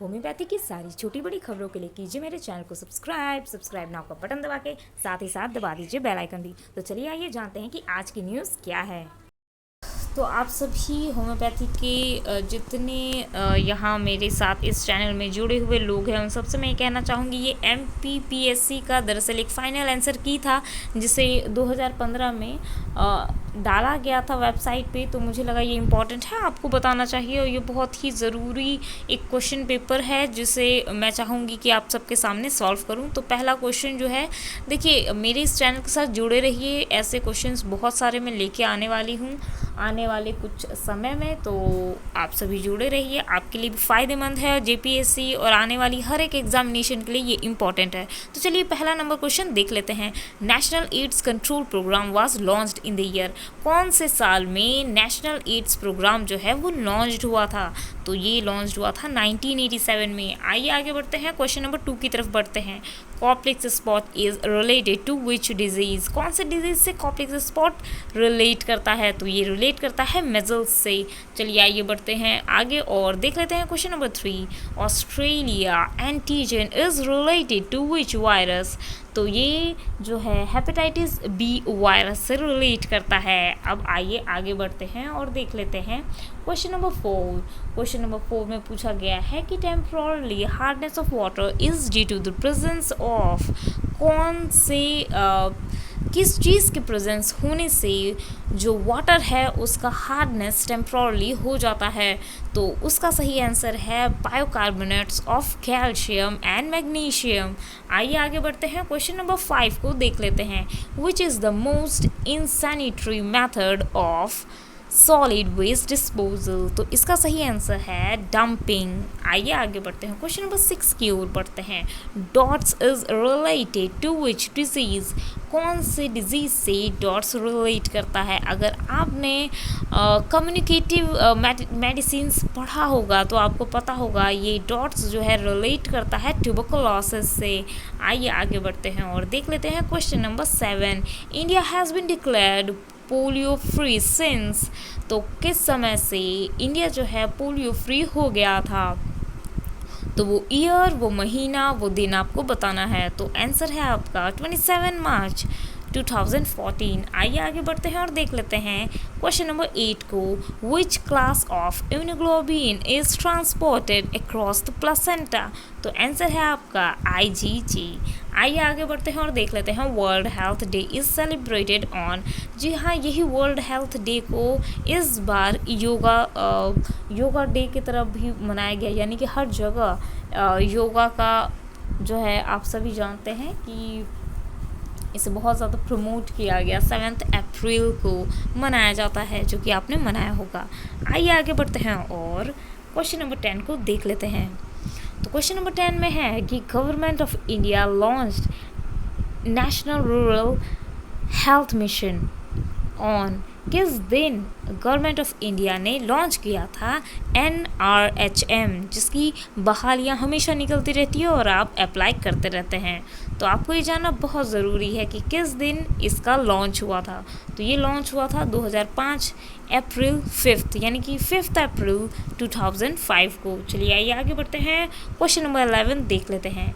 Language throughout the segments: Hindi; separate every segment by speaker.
Speaker 1: होम्योपैथी की सारी छोटी बड़ी खबरों के लिए कीजिए मेरे चैनल को सब्सक्राइब नाउ का बटन दबा के साथ ही साथ दबा दीजिए बेल आइकन भी। तो चलिए आइए जानते हैं कि आज की न्यूज़ क्या है। तो आप सभी होम्योपैथी के जितने यहाँ मेरे साथ इस चैनल में जुड़े हुए लोग हैं उन सबसे मैं ये कहना चाहूँगी, ये MPPSC का दरअसल एक फ़ाइनल आंसर की था जिसे 2015 में डाला गया था वेबसाइट पे। तो मुझे लगा ये इम्पॉर्टेंट है, आपको बताना चाहिए, और ये बहुत ही ज़रूरी एक क्वेश्चन पेपर है जिसे मैं चाहूँगी कि आप सबके सामने सॉल्व करूँ। तो पहला क्वेश्चन जो है, देखिए मेरे इस चैनल के साथ जुड़े रहिए, ऐसे क्वेश्चंस बहुत सारे मैं लेके आने वाली हूँ आने वाले कुछ समय में। तो आप सभी जुड़े रहिए, आपके लिए भी फ़ायदेमंद है। JPSC और आने वाली हर एक एग्जामिनेशन के लिए ये इंपॉर्टेंट है। तो चलिए पहला नंबर क्वेश्चन देख लेते हैं। National AIDS control programme was launched in the year. कौन से साल में नेशनल एड्स प्रोग्राम जो है वो लॉन्च्ड हुआ था? तो ये लॉन्च हुआ था 1987 में। आइए आगे बढ़ते हैं, क्वेश्चन नंबर 2 की तरफ बढ़ते हैं। Koplik's spot is related to which disease? कौन से डिजीज से कॉप्लेक्स स्पॉट रिलेट करता है? तो ये रिलेट करता है मेजल्स से। चलिए आइए बढ़ते हैं आगे और देख लेते हैं question number 3। Australia antigen is related to which virus? तो ये जो है हेपेटाइटिस B वायरस से रिलेट करता है। अब आइए आगे बढ़ते हैं और देख लेते हैं क्वेश्चन नंबर 4। क्वेश्चन नंबर 4 में पूछा गया है कि temporally hardness of water is due to the presence of. कौन से किस चीज़ के प्रेजेंस होने से जो वाटर है उसका हार्डनेस टेम्पोरली हो जाता है? तो उसका सही आंसर है बायोकार्बोनेट्स ऑफ कैल्शियम एंड मैग्नीशियम। आइए आगे बढ़ते हैं, क्वेश्चन नंबर 5 को देख लेते हैं। Which is the most insanitary method of solid waste disposal? तो इसका सही आंसर है डंपिंग। आइए आगे बढ़ते हैं, क्वेश्चन नंबर 6 की ओर बढ़ते हैं। DOTS is related to which disease? कौन से डिजीज से डॉट्स रिलेट करता है? अगर आपने कम्युनिकेटिव मेडिसिन्स पढ़ा होगा तो आपको पता होगा ये डॉट्स जो है रिलेट करता है ट्यूबरकुलोसिस से। आइए आगे बढ़ते हैं और देख लेते हैं question number 7। India has been declared polio free since? तो किस समय से इंडिया जो है पोलियो फ्री हो गया था? तो वो ईयर, वो महीना, वो दिन आपको बताना है। तो आंसर है आपका 27 मार्च 2014। आइए आगे बढ़ते हैं और देख लेते हैं क्वेश्चन नंबर 8 को। Which class of immunoglobulin is transported across the placenta? तो आंसर है आपका IgG। आइए आगे बढ़ते हैं और देख लेते हैं World Health Day is celebrated on. जी हाँ, यही वर्ल्ड हेल्थ डे को इस बार योगा डे की तरफ भी मनाया गया, यानी कि हर जगह योगा का जो है आप सभी जानते हैं कि इसे बहुत ज़्यादा प्रमोट किया गया। 7 अप्रैल को मनाया जाता है, जो कि आपने मनाया होगा। आइए आगे बढ़ते हैं और क्वेश्चन नंबर 10 को देख लेते हैं। तो क्वेश्चन नंबर 10 में है कि government of India launched national rural health mission on. किस दिन गवर्नमेंट ऑफ इंडिया ने लॉन्च किया था NRHM, जिसकी बहालियाँ हमेशा निकलती रहती है और आप अप्लाई करते रहते हैं? तो आपको ये जानना बहुत ज़रूरी है कि किस दिन इसका लॉन्च हुआ था। तो ये लॉन्च हुआ था 2005 अप्रैल 5, यानी कि 5 अप्रैल 2005 को। चलिए आइए आगे बढ़ते हैं, क्वेश्चन नंबर 11 देख लेते हैं।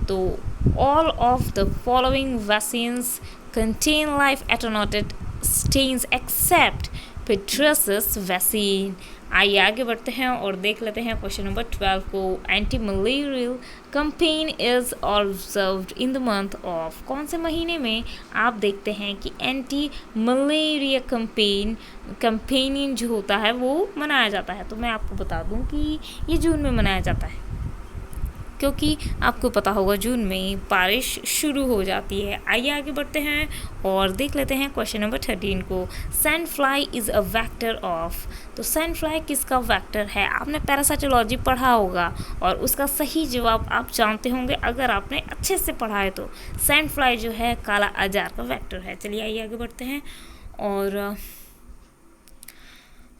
Speaker 1: तो all of the following vaccines contain live attenuated stains except Pertussis vaccine। आइए आगे बढ़ते हैं और देख लेते हैं क्वेश्चन नंबर 12 को। Anti malarial campaign is observed in the month of. कौन से महीने में आप देखते हैं कि एंटी मलेरिया कैंपेनिंग जो होता है वो मनाया जाता है? तो मैं आपको बता दूं कि ये जून में मनाया जाता है, क्योंकि आपको पता होगा जून में बारिश शुरू हो जाती है। आइए आगे बढ़ते हैं और देख लेते हैं क्वेश्चन नंबर 13 को। Sand fly is a vector of. तो सैंड फ्लाई किसका वेक्टर है? आपने पैरासाइटोलॉजी पढ़ा होगा और उसका सही जवाब आप जानते होंगे अगर आपने अच्छे से पढ़ा है। तो सैंड फ्लाई जो है काला अजार का वेक्टर है। चलिए आइए आगे बढ़ते हैं और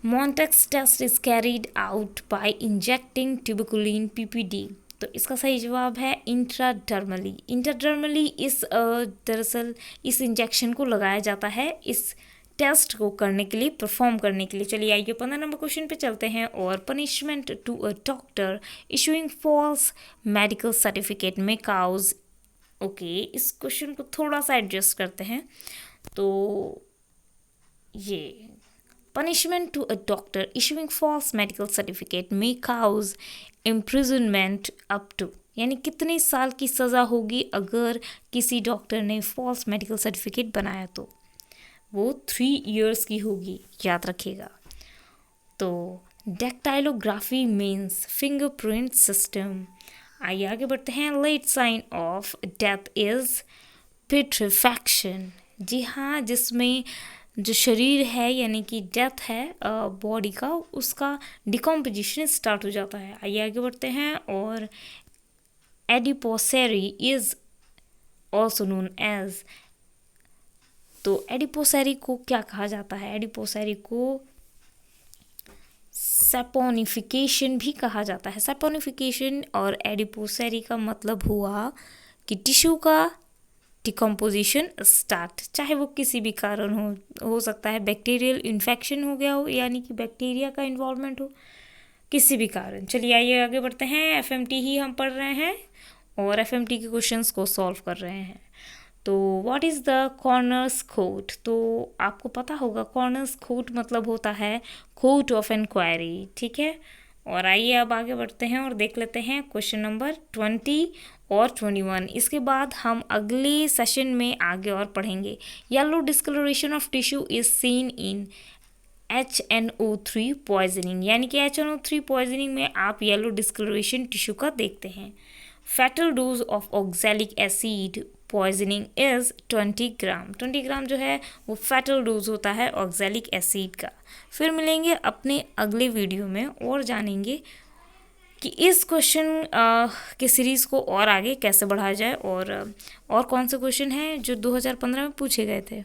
Speaker 1: Montex test is carried out by injecting tuberculin PPD। तो इसका सही जवाब है इंट्राडर्मली। इंट्राडर्मली इस दरअसल इस इंजेक्शन को लगाया जाता है इस टेस्ट को करने के लिए, परफॉर्म करने के लिए। चलिए आइए 15 नंबर क्वेश्चन पे चलते हैं। और punishment to a doctor issuing false medical certificate में काउज। ओके, इस क्वेश्चन को थोड़ा सा एडजस्ट करते हैं। तो ये punishment to a doctor issuing false medical certificate में काउज इम्प्रिजनमेंट अप टू, यानी कितने साल की सज़ा होगी अगर किसी डॉक्टर ने फॉल्स मेडिकल सर्टिफिकेट बनाया तो वो 3 इयर्स की होगी, याद रखिएगा। तो डेक्टाइलोग्राफी मीन्स फिंगरप्रिंट सिस्टम। आइए आगे बढ़ते हैं। Late sign of death is putrefaction. जी हाँ, जिसमें जो शरीर है यानी कि डेथ है बॉडी का, उसका डिकम्पोजिशन स्टार्ट हो जाता है। आइए आगे बढ़ते हैं। और एडिपोसेरी इज ऑल्सो नोन एज, तो एडिपोसेरी को क्या कहा जाता है? एडिपोसेरी को सैपोनिफिकेशन भी कहा जाता है। सैपोनिफिकेशन और एडिपोसेरी का मतलब हुआ कि टिश्यू का डिकम्पोजिशन स्टार्ट, चाहे वो किसी भी कारण हो सकता है बैक्टीरियल इन्फेक्शन हो गया हो, यानी कि बैक्टीरिया का इन्वॉल्वमेंट हो, किसी भी कारण। चलिए आइए आगे बढ़ते हैं। एफएमटी ही हम पढ़ रहे हैं और एफएमटी के क्वेश्चंस को सॉल्व कर रहे हैं। तो what is the corners court? तो आपको पता होगा कॉर्नर्स कोर्ट मतलब होता है कोर्ट ऑफ इंक्वायरी, ठीक है। और आइए अब आगे बढ़ते हैं और देख लेते हैं क्वेश्चन नंबर 20 और 21। इसके बाद हम अगले सेशन में आगे और पढ़ेंगे। Yellow discoloration of tissue is seen in HNO3 poisoning, यानी कि HNO3 पॉइजनिंग में आप येलो डिस्कलरेशन टिश्यू का देखते हैं। Fatal dose of oxalic acid poisoning is 20 ग्राम। 20 ग्राम जो है वो फैटल डोज होता है ऑक्सैलिक एसिड का। फिर मिलेंगे अपने अगले वीडियो में और जानेंगे कि इस क्वेश्चन के सीरीज़ को और आगे कैसे बढ़ाया जाए और कौन से क्वेश्चन हैं जो 2015 में पूछे गए थे।